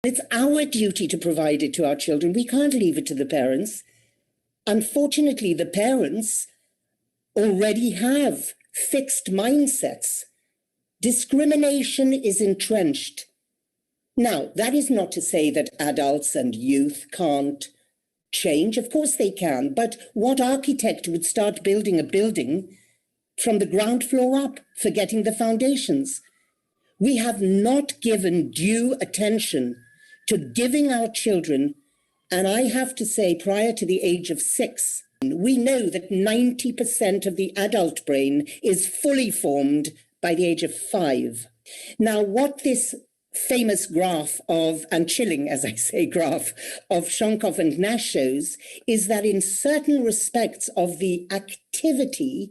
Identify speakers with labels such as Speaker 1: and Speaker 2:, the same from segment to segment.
Speaker 1: It's our duty to provide it to our children. We can't leave it to the parents. Unfortunately, the parents already have fixed mindsets. Discrimination is entrenched. Now, that is not to say that adults and youth can't change. Of course they can. But what architect would start building a building from the ground floor up, forgetting the foundations? We have not given due attention to giving our children, and I have to say, prior to the age of 6, we know that 90% of the adult brain is fully formed by the age of 5. Now, what this famous graph of, and chilling, as I say, graph of Shonkoff and Nash shows is that in certain respects of the activity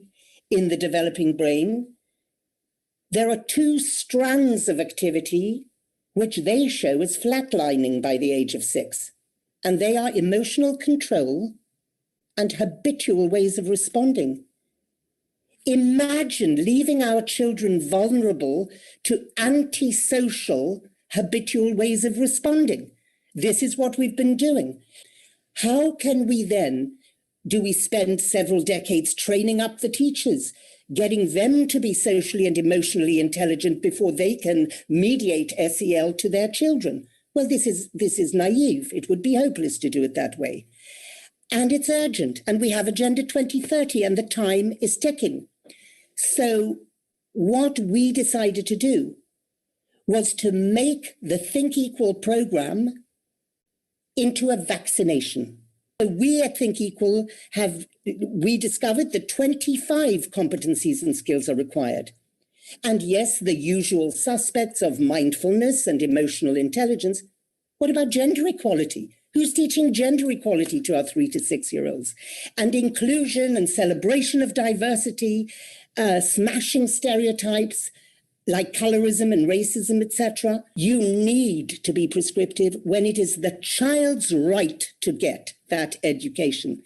Speaker 1: in the developing brain, there are 2 strands of activity which they show as flatlining by the age of 6. And they are emotional control and habitual ways of responding. Imagine leaving our children vulnerable to antisocial habitual ways of responding. This is what we've been doing. How can we then, do we spend several decades training up the teachers, getting them to be socially and emotionally intelligent before they can mediate SEL to their children? Well, this is naive. It would be hopeless to do it that way. And it's urgent. And we have Agenda 2030 and the time is ticking. So what we decided to do was to make the Think Equal program into a vaccination. So we at Think Equal we discovered that 25 competencies and skills are required. And yes, the usual suspects of mindfulness and emotional intelligence. What about gender equality? Who's teaching gender equality to our 3 to 6-year-olds? And inclusion and celebration of diversity, smashing stereotypes like colorism and racism, etc. You need to be prescriptive when it is the child's right to get that education.